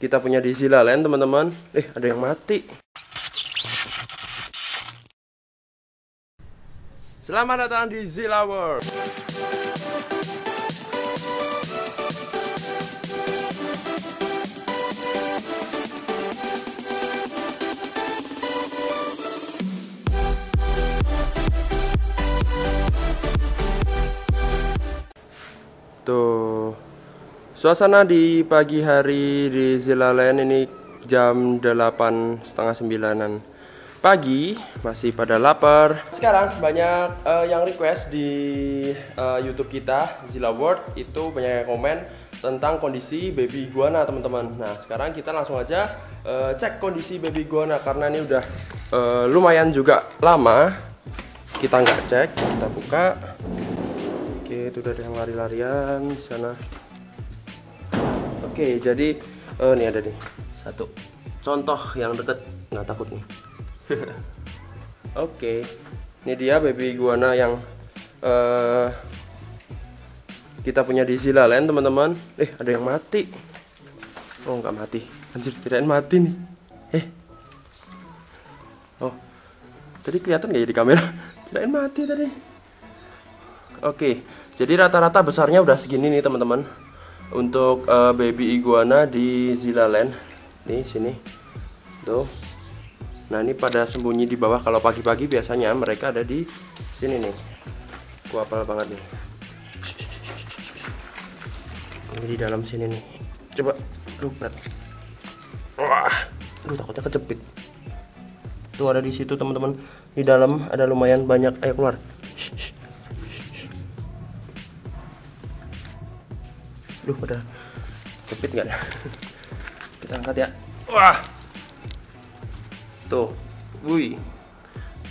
kita punya di Zilaland teman-teman. Ada yang mati. Selamat datang di Zilla World. Tuh, suasana di pagi hari di Zilaland ini jam 8:30-9 pagi, masih pada lapar. Sekarang banyak yang request di YouTube kita Zilla World, itu banyak yang komen tentang kondisi baby iguana teman-teman. Nah sekarang kita langsung aja cek kondisi baby iguana, karena ini udah lumayan juga lama kita nggak cek. Kita buka. Oke, itu udah ada yang lari-larian di sana. Oke, jadi nih ada nih satu contoh yang deket, nggak takut nih. Oke, ini dia baby iguana yang kita punya di Zilaland teman-teman. Ada yang mati. Oh nggak mati, anjir, kirain mati nih. Oh, tadi kelihatan nggak ya di kamera? Kirain mati tadi. Oke, jadi rata-rata besarnya udah segini nih teman-teman untuk baby iguana di Zilaland. Nih sini tuh. Nah ini pada sembunyi di bawah. Kalau pagi-pagi biasanya mereka ada di sini nih. Gua hafal banget nih. Ini di dalam sini nih. Coba lu berat. Wah, takutnya kejepit. Tuh ada di situ teman-teman. Di dalam ada lumayan banyak. Ayo keluar. Pada jepit nggak? Kita angkat ya. Wah, tuh, wih.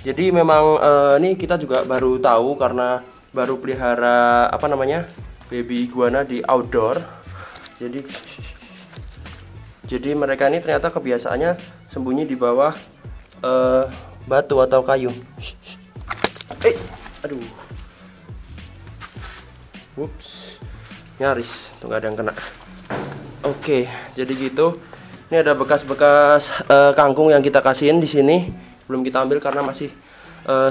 Jadi memang ini kita juga baru tahu karena baru pelihara apa namanya baby iguana di outdoor. Jadi mereka ini ternyata kebiasaannya sembunyi di bawah batu atau kayu. Aduh, whoops. Nyaris tuh nggak ada yang kena. Oke, jadi gitu. Ini ada bekas-bekas kangkung yang kita kasihin di sini, belum kita ambil karena masih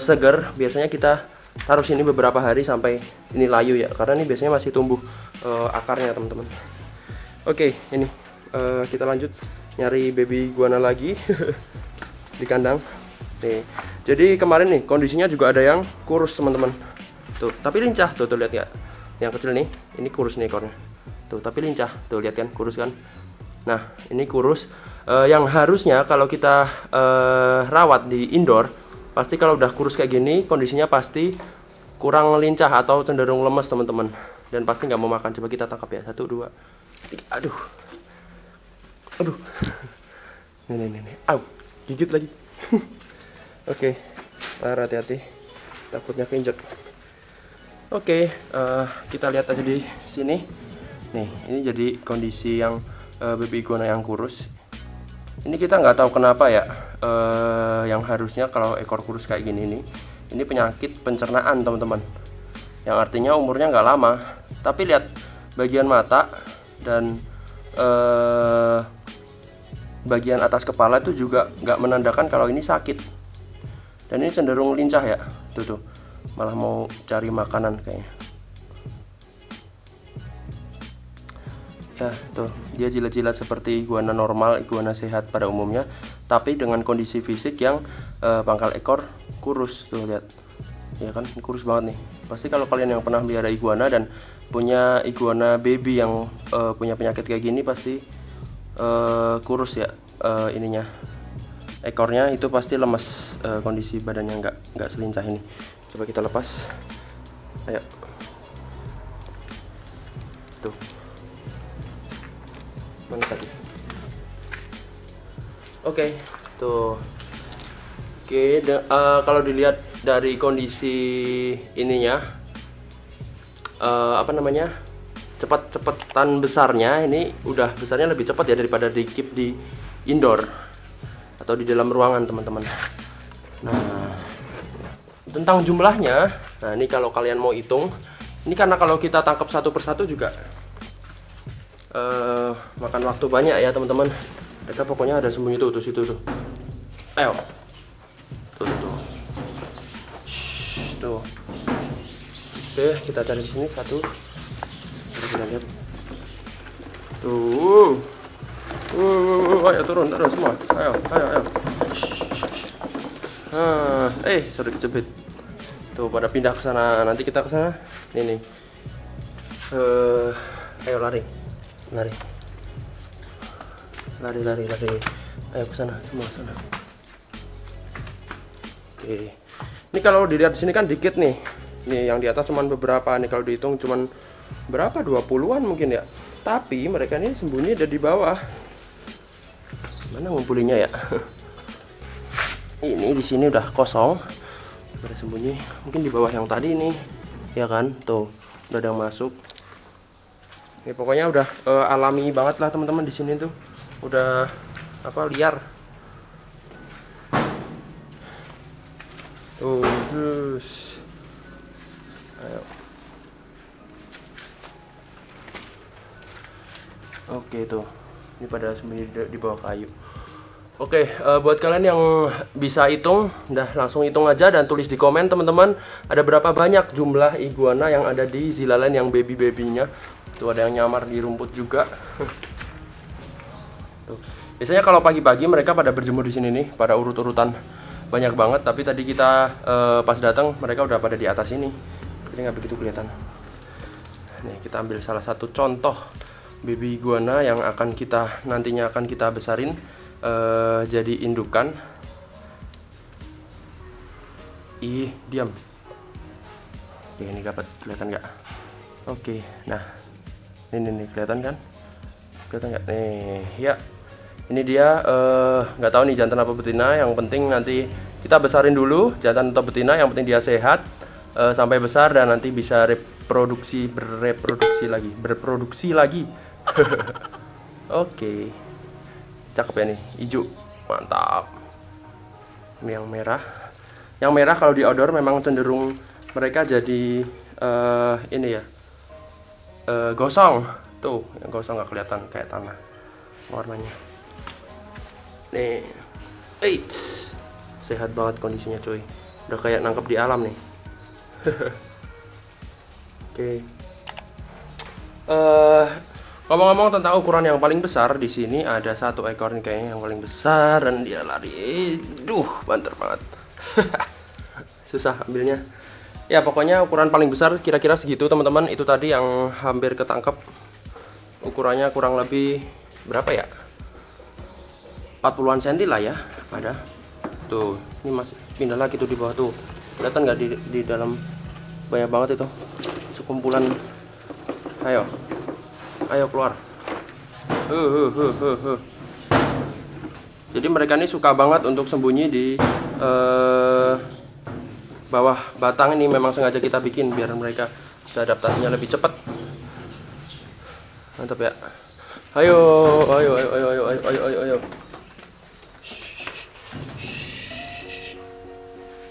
segar. Biasanya kita taruh sini beberapa hari sampai ini layu ya, karena ini biasanya masih tumbuh akarnya teman-teman. Oke, ini kita lanjut nyari baby iguana lagi di kandang. Nih, jadi kemarin nih kondisinya juga ada yang kurus teman-teman. Tuh, tapi lincah tuh lihat ya. Yang kecil nih, ini kurus nih ekornya. Tuh, tapi lincah. Tuh, lihat kan, kurus kan. Nah, ini kurus. Yang harusnya kalau kita rawat di indoor, pasti kalau udah kurus kayak gini, kondisinya pasti kurang lincah atau cenderung lemes teman-teman. Dan pasti nggak mau makan. Coba kita tangkap ya. 1, 2, 3. Aduh. Nih. Au, gigit lagi. Oke, hati-hati. Takutnya keinjek. Oke, kita lihat aja di sini. Nih, ini jadi kondisi yang baby iguana yang kurus. Ini kita nggak tahu kenapa ya. Yang harusnya kalau ekor kurus kayak gini nih, ini penyakit pencernaan teman-teman. Yang artinya umurnya nggak lama. Tapi lihat bagian mata dan bagian atas kepala itu juga nggak menandakan kalau ini sakit. Dan ini cenderung lincah ya. Tuh. Malah mau cari makanan kayaknya. Ya tuh, dia jilat-jilat seperti iguana normal, iguana sehat pada umumnya, tapi dengan kondisi fisik yang pangkal ekor kurus. Tuh lihat, ya kan, kurus banget nih. Pasti kalau kalian yang pernah melihara iguana dan punya iguana baby yang punya penyakit kayak gini, pasti kurus ya ininya. Ekornya itu pasti lemes, kondisi badannya nggak selincah ini. Coba kita lepas. Ayo. Tuh. Mana tadi? Oke, tuh. Oke, kalau dilihat dari kondisi ininya, apa namanya, cepat-cepatan besarnya, ini udah besarnya lebih cepat ya daripada di keep di indoor atau di dalam ruangan teman-teman. Nah, tentang jumlahnya, nah ini kalau kalian mau hitung, ini karena kalau kita tangkap satu persatu juga makan waktu banyak ya teman-teman. Mereka pokoknya ada sembunyi tuh situ tuh. Ayo. Tuh. Shh, tuh. Oke, kita cari di sini satu. Kita lihat. Tuh. Ayo turun semua. Ayo. Sorry kejepit. Tuh pada pindah ke sana. Nanti kita ke sana. Nih. Ayo lari. Lari. Ayo ke sana, semua sana. Oke. Ini kalau dilihat di sini kan dikit nih. Nih yang di atas cuman beberapa nih, kalau dihitung cuman berapa, 20-an mungkin ya. Tapi mereka ini sembunyi ada di bawah. Mana ngumpulinnya ya? Ini di sini udah kosong. Mereka sembunyi mungkin di bawah yang tadi nih. Ya kan? Tuh, udah ada yang masuk. Ini pokoknya udah alami banget lah teman-teman di sini tuh. Udah liar. Tuh, terus. Ayo. Oke tuh. Ini pada sembunyi di bawah kayu. Oke, buat kalian yang bisa hitung, udah langsung hitung aja dan tulis di komen teman-teman, ada berapa banyak jumlah iguana yang ada di Zilaland yang baby-babynya. Tuh ada yang nyamar di rumput juga. Tuh. Biasanya kalau pagi-pagi mereka pada berjemur di sini nih, pada urut-urutan banyak banget. Tapi tadi kita pas datang mereka udah pada di atas ini, jadi nggak begitu kelihatan. Nih kita ambil salah satu contoh baby iguana yang nantinya akan kita besarin jadi indukan. Diam. Oke, ini dapat kelihatan nggak? Oke, nah ini kelihatan kan? Kelihatan nggak? Nih, ya. Ini dia nggak tahu nih jantan apa betina. Yang penting nanti kita besarin dulu jantan atau betina. Yang penting dia sehat sampai besar dan nanti bisa berproduksi lagi. Oke. Cakep ya nih, hijau, mantap. Ini yang merah. Yang merah kalau di outdoor memang cenderung mereka jadi ini ya, gosong. Tuh, yang gosong nggak kelihatan kayak tanah warnanya. Nih, sehat banget kondisinya cuy. Udah kayak nangkep di alam nih. Oke. Ngomong-ngomong tentang ukuran yang paling besar, di sini ada satu ekor nih kayaknya yang paling besar dan dia lari. Banter banget. Susah ambilnya. Ya pokoknya ukuran paling besar kira-kira segitu teman-teman. Itu tadi yang hampir ketangkep. Ukurannya kurang lebih berapa ya? 40-an cm lah ya. Ada. Tuh, ini masih pindah lagi tuh di bawah tuh. Kelihatan nggak di dalam banyak banget itu. Sekumpulan. Ayo keluar. Jadi mereka ini suka banget untuk sembunyi di bawah batang ini. Memang sengaja kita bikin biar mereka bisa adaptasinya lebih cepat. Mantap ya. Ayo.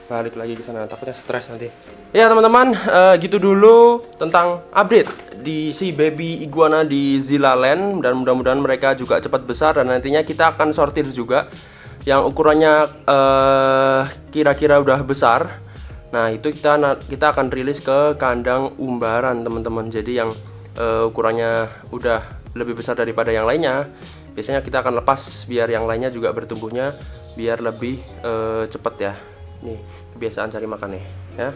Balik lagi ke sana, takutnya stres nanti. Ya teman-teman, gitu dulu tentang update di si baby iguana di Zilaland. Dan mudah-mudahan mereka juga cepat besar dan nantinya kita akan sortir juga yang ukurannya kira-kira udah besar. Nah itu kita akan rilis ke kandang umbaran teman-teman. Jadi yang ukurannya udah lebih besar daripada yang lainnya, biasanya kita akan lepas biar yang lainnya juga bertumbuhnya biar lebih cepat ya. Nih kebiasaan cari makan nih ya.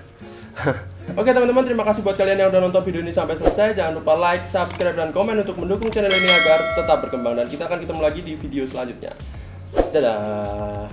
Oke teman-teman, terima kasih buat kalian yang udah nonton video ini sampai selesai. Jangan lupa like, subscribe, dan komen untuk mendukung channel ini agar tetap berkembang. Dan kita akan ketemu lagi di video selanjutnya. Dadah.